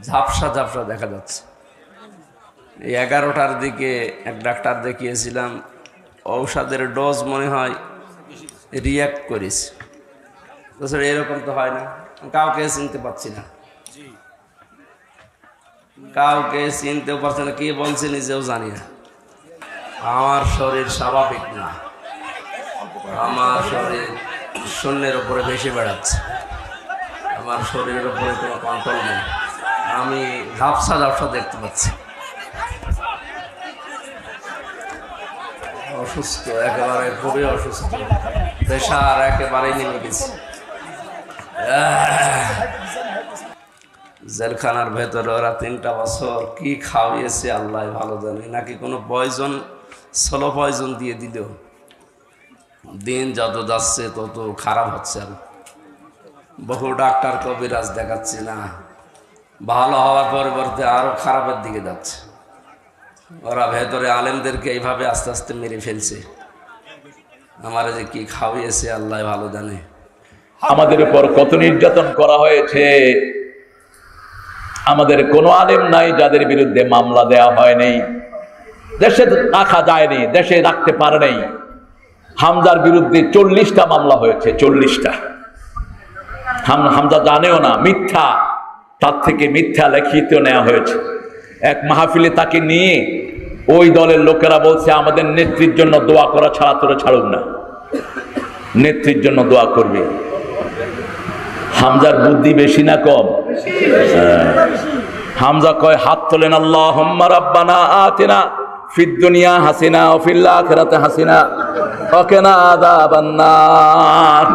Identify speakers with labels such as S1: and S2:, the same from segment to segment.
S1: ঝাপসা ঝাপসা দেখা যাচ্ছে। এই 11টার দিকে এক ডাক্তার দেখিয়েছিলাম, ঔষধের ডোজ মনে হয় রিয়াক্ট করিস। এরকম তো হয় না, কাউকে চিনতে পারছি না, কাউকে চিনতেও পারছি না, কি বলছে নিজেও জানি না। আমার শরীর স্বাভাবিক না, আমার শরীর শূন্যের উপরে বেশি বেড়াচ্ছে, আমার শরীরের উপরে কোনো কন্ট্রোল নেই, আমি ঝাপসা ঝাপসা দেখতে পাচ্ছি। অসুস্থ, একেবারে খুবই অসুস্থ, প্রেশার একেবারেই নেমে গেছে। জেলখানার ভেতরে ওরা 3টা বছর কি খাওয়িয়েছে আল্লাহ ভালো জানে, নাকি কোনো পয়জন, স্লো পয়জন দিয়ে দিল। দিন যত যাচ্ছে তত খারাপ হচ্ছে। আর বহু ডাক্তার কবিরাজ দেখাচ্ছি না, ভালো হওয়ার পরিবর্তে আরো খারাপের দিকে যাচ্ছে। ওরা ভেতরে আলেমদেরকে এইভাবে আস্তে আস্তে মেরে ফেলছে। আমার যে কি খাওয়িয়েছে আল্লাহ ভালো জানে।
S2: আমাদের উপর কত নির্যাতন করা হয়েছে। আমাদের কোনো আলেম নাই যাদের বিরুদ্ধে মামলা দেওয়া হয়নি, দেশে রাখা যায়নি, দেশে রাখতে পারে নাই। হামজার বিরুদ্ধে 40টা মামলা হয়েছে, 40টা। হামজা জানেও না, মিথ্যা, তার থেকে মিথ্যা লিখিত নেওয়া হয়েছে। এক মাহফিলে তাকে নিয়ে ওই দলের লোকেরা বলছে আমাদের নেত্রীর জন্য দোয়া করা ছাড়া তোরা ছাড়ুক না, নেত্রীর জন্য দোয়া করবে। হামজার বুদ্ধি বেশি না কম? হামজা কয়, হাত তোলেন, আল্লাহুম্মা রাব্বানা আতিনা ফিদ দুনিয়া হাসিনা ওয়া ফিল আখিরাতি হাসিনা ওয়া কিনা আযাবান নার।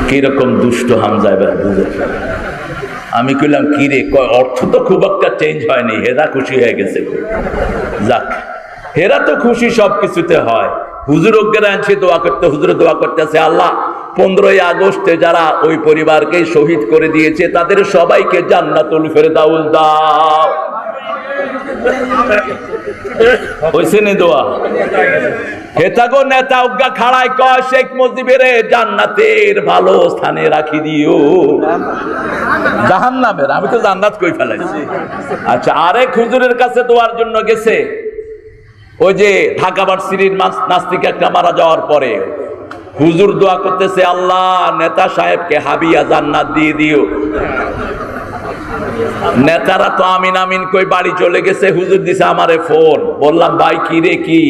S2: কিরকম দুষ্ট হামজা এবার বুঝে। আমি কইলাম কি রে? কয় অর্থ তো খুব একটা চেঞ্জ হয়নি, হেরা খুশি হয়ে গেছে। যাক, হেরা তো খুশি সব কিছুতে হয়। হুজুর অজ্ঞান আনছে দোয়া করতে, হুজুরে দোয়া করতেছে, আল্লাহ 15ই আগস্টে যারা ওই পরিবারকে শহীদ করে দিয়েছে তাদের সবাইকে জান্নাতুল ফেরদাউস দাও। হইছে নি দোয়া? হেতাগো নেতা অজ্ঞা খাড়ায় কয়, শেখ মুজিবের জান্নাতের ভালো স্থানে রাখি দিও। জাহান্নামের আমি তো জান্নাত কই ফেলাইছি। আচ্ছা, আরেক হুজুরের কাছে দোয়ার জন্য গেছে, ওই যে ঢাকা ভার্সিটির নাস্তিক একটা মারা যাওয়ার পরে হুজুর দোয়া করতেছে, আল্লাহ নেতা সাহেবকে হাবিয়া জান্নাত দিয়ে দিও। নেতারা তো আমিন আমিন কই বাড়ি চলে গেছে। হুজুর দিছে আমারে ফোন, বললাম ভাই কি রে কি?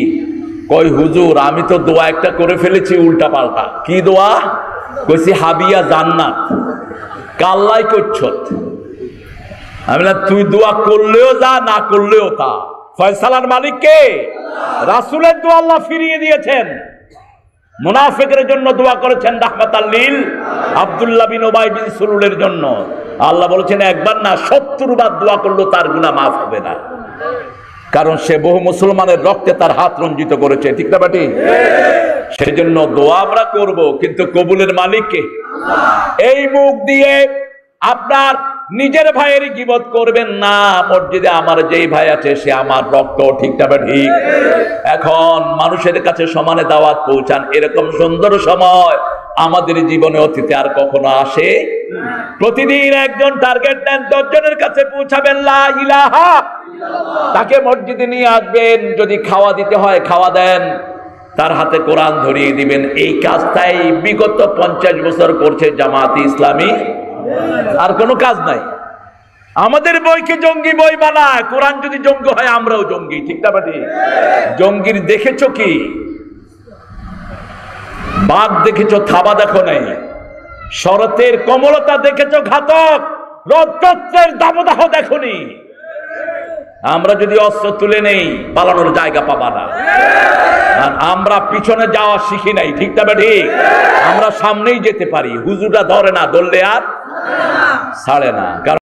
S2: কই হুজুর আমি তো দোয়া একটা করে ফেলেছি উল্টা পাল্টা। কি দোয়া? কইছি হাবিয়া জান্নাত। কাল্লাই করছত। আমি না, তুই দোয়া করলেও যা, না করলেও তা, ফয়সালার মালিক কে? রাসূলের দোয়া আল্লাহ ফিরিয়ে দিয়েছেন। মুনাফিকদের জন্য দোয়া করেছেন রাহমাতাল লিল আব্দুল্লাহ বিন উবাই বিন সুলুলের জন্য। আল্লাহ বলেছেন একবার না 70 বার দোয়া করলেও তার গুনাহ মাফ হবে না, কারণ সে বহু মুসলমানের রক্তে তার হাত রঞ্জিত করেছে। ঠিক না বাটি? সেই জন্য দোয়া আমরা করব, কিন্তু কবুলের মালিক কে? এই মুখ দিয়ে আপনার নিজের ভাইয়ের গীবত করবেন না। মসজিদে আমার যেই ভাই আছে সে আমার রক্ত। ঠিক না ঠিক? এখন মানুষের কাছে সমানে দাওয়াত পৌঁছান, এরকম সুন্দর সময় আমাদের জীবনে অতীতে আর কখনো আসে। প্রতিদিন একজন টার্গেট নেন, 10 জনের কাছে পৌঁছাবেন লা ইলাহা, তাকে মসজিদে নিয়ে আসবেন। যদি খাওয়া দিতে হয় খাওয়া দেন, তার হাতে কোরআন ধরিয়ে দিবেন। এই কাজটাই বিগত 50 বছর করছে জামায়াতে ইসলামী, আর কোনো কাজ নাই। আমাদের বইকে জঙ্গি বই বানায়, কোরআন যদি জঙ্গি হয় আমরাও জঙ্গি। ঠিক না বাটি? জঙ্গির দেখেছো কি? বাঘ দেখেছো, থাবা দেখো নাই। শরতের কমলতা দেখেছো, ঘাতক রক্তের দাবদাহ দেখনি। আমরা যদি অস্ত্র তুলে নেই পালানোর জায়গা পাবা না। আমরা পিছনে যাওয়া শিখি নাই। ঠিক না ঠিক? আমরা সামনেই যেতে পারি। হুজুররা ধরে না, ধরলে আর ছাড়ে না।